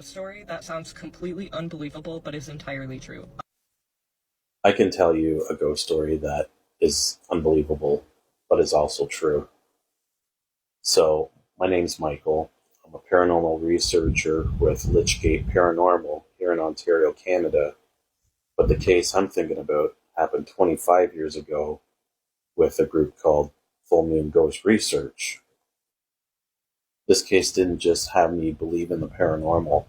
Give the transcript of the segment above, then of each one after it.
Story that sounds completely unbelievable but is entirely true. I can tell you a ghost story that is unbelievable, but is also true. So, my name's Michael. I'm a paranormal researcher with Lichgate Paranormal here in Ontario, Canada. But the case I'm thinking about happened 25 years ago with a group called Full Moon Ghost Research. This case didn't just have me believe in the paranormal,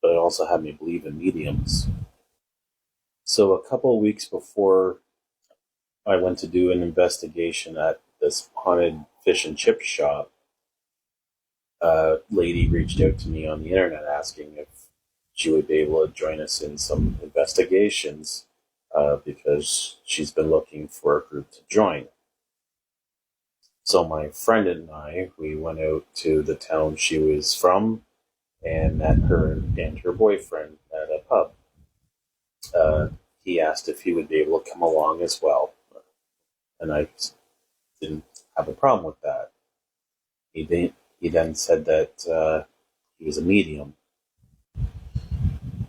but it also had me believe in mediums. So, a couple of weeks before I went to do an investigation at this haunted fish and chip shop, a lady reached out to me on the internet asking if she would be able to join us in some investigations because she's been looking for a group to join. So my friend and I, we went out to the town she was from and met her and her boyfriend at a pub. Uh, he asked if he would be able to come along as well, and I didn't have a problem with that. He then said that he was a medium.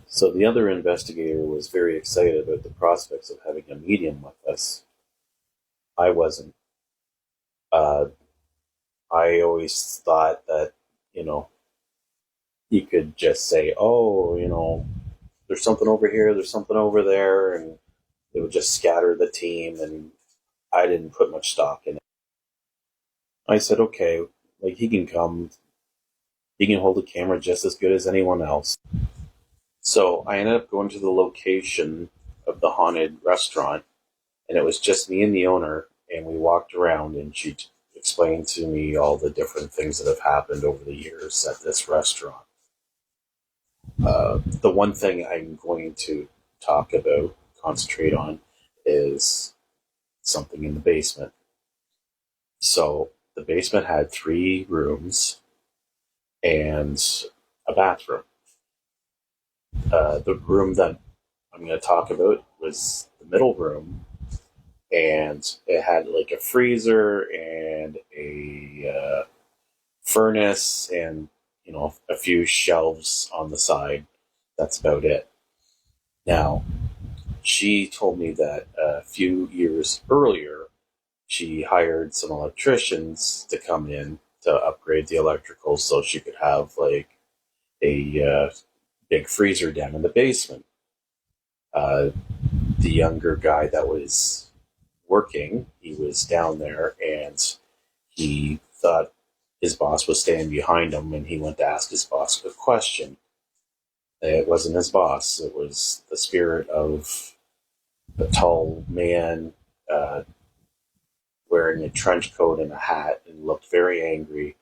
So the other investigator was very excited about the prospects of having a medium with us. I wasn't. Uh, I always thought that, you know, you could just say, oh, there's something over here, there's something over there, and it would just scatter the team, and I didn't put much stock in it. I said, okay, like he can come, he can hold a camera just as good as anyone else. So I ended up going to the location of the haunted restaurant, and it was just me and the owner, and we walked around, and she explained to me all the different things that have happened over the years at this restaurant. The one thing I'm going to talk about, concentrate on, is something in the basement. So the basement had 3 rooms and a bathroom. The room that I'm going to talk about was the middle room, and it had like a freezer and a furnace and a few shelves on the side. That's about it. Now, she told me that a few years earlier, she hired some electricians to come in to upgrade the electrical so she could have like a big freezer down in the basement. Uh, the younger guy that was working, he was down there and he thought his boss was standing behind him and he went to ask his boss a question. It wasn't his boss, it was the spirit of a tall man uh, wearing a trench coat and a hat and looked very angry.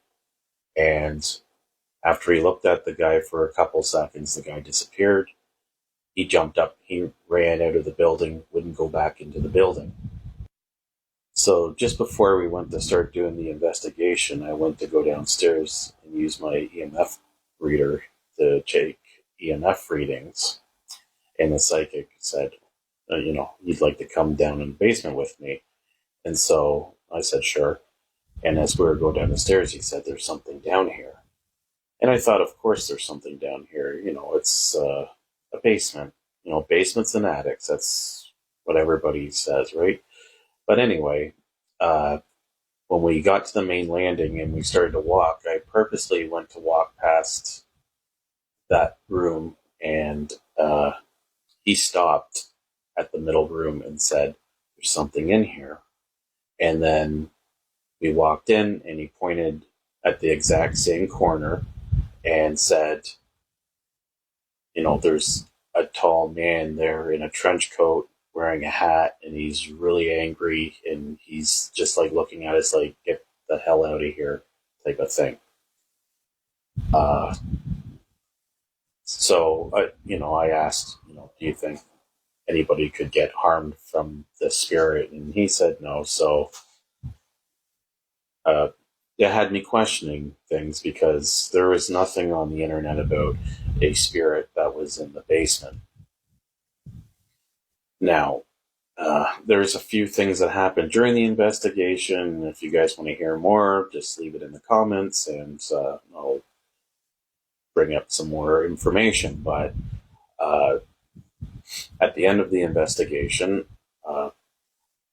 And after he looked at the guy for a couple seconds, the guy disappeared. He jumped up, he ran out of the building, wouldn't go back into the building. So just before we went to start doing the investigation, I went to go downstairs and use my EMF reader to take EMF readings. And the psychic said, you'd like to come down in the basement with me. And so I said, sure. And as we were going down the stairs, he said, there's something down here. And I thought, of course, there's something down here. It's a basement. Basements and attics. That's what everybody says, right? But anyway, uh, when we got to the main landing and we started to walk, I purposely went to walk past that room, and he stopped at the middle room and said, there's something in here. And then we walked in, and he pointed at the exact same corner and said, there's a tall man there in a trench coat wearing a hat, and he's really angry, and he's just like looking at us like, get the hell out of here, type of thing. Uh, I asked, do you think anybody could get harmed from the spirit? And he said no. So uh, it had me questioning things because there was nothing on the internet about a spirit that was in the basement. Now, there's a few things that happened during the investigation. If you guys want to hear more, just leave it in the comments and I'll bring up some more information. But at the end of the investigation,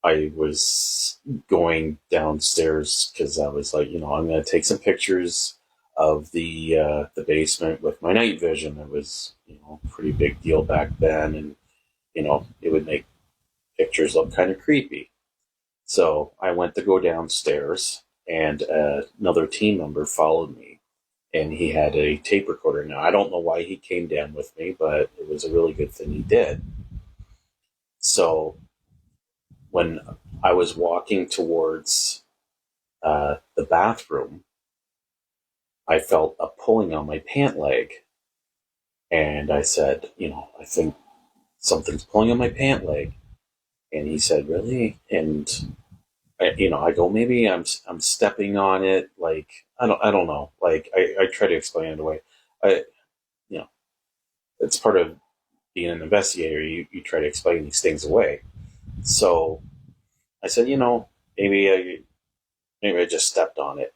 I was going downstairs because I was like, I'm going to take some pictures of the basement with my night vision. It was, a pretty big deal back then, and it would make pictures look kind of creepy. So I went to go downstairs, and another team member followed me, and he had a tape recorder. Now I don't know why he came down with me, but it was a really good thing he did. So when I was walking towards the bathroom, I felt a pulling on my pant leg. And I said, I think something's pulling on my pant leg. And he said, really? And I go, maybe I'm stepping on it. Like, I don't know. Like, I try to explain it away. You know, it's part of being an investigator. You try to explain these things away. So I said, maybe I just stepped on it.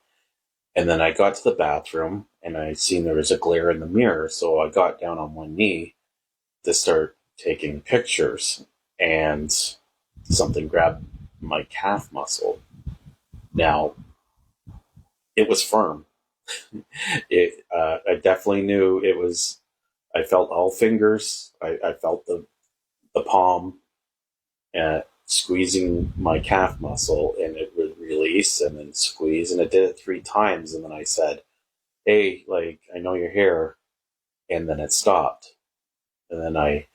And then I got to the bathroom, and I seen there was a glare in the mirror. So I got down on one knee to start taking pictures, and something grabbed my calf muscle. Now, it was firm. I definitely knew it was. I felt all fingers. I felt the palm squeezing my calf muscle, and it would release and then squeeze, and it did it 3 times. And then I said, "Hey, like, I know you're here," and then it stopped. And then I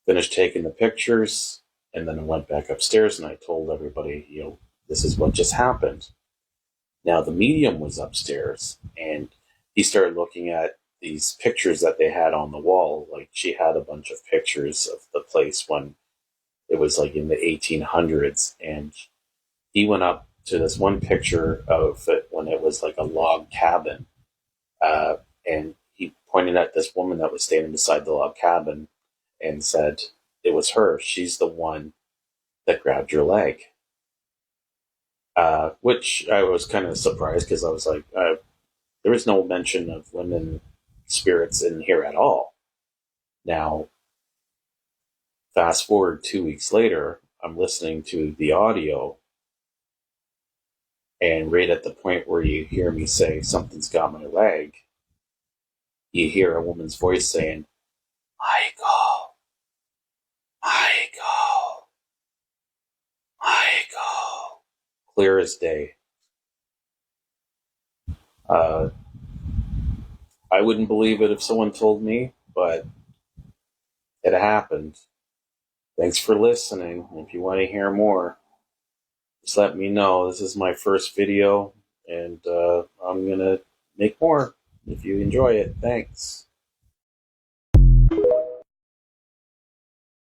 finished taking the pictures, and then I went back upstairs and I told everybody, this is what just happened. Now the medium was upstairs, and he started looking at these pictures that they had on the wall. Like, she had a bunch of pictures of the place when it was like in the 1800s, and he went up to this one picture of it when it was like a log cabin, and he pointed at this woman that was standing beside the log cabin and said, it was her. She's the one that grabbed your leg. Which I was kind of surprised, because I was like, there was no mention of women spirits in here at all. Now, fast forward 2 weeks later, I'm listening to the audio, and right at the point where you hear me say, something's got my leg, you hear a woman's voice saying, Michael, Michael, Michael. Clear as day. I wouldn't believe it if someone told me, but it happened. Thanks for listening. If you want to hear more, just let me know. This is my first video, and I'm going to make more if you enjoy it. Thanks.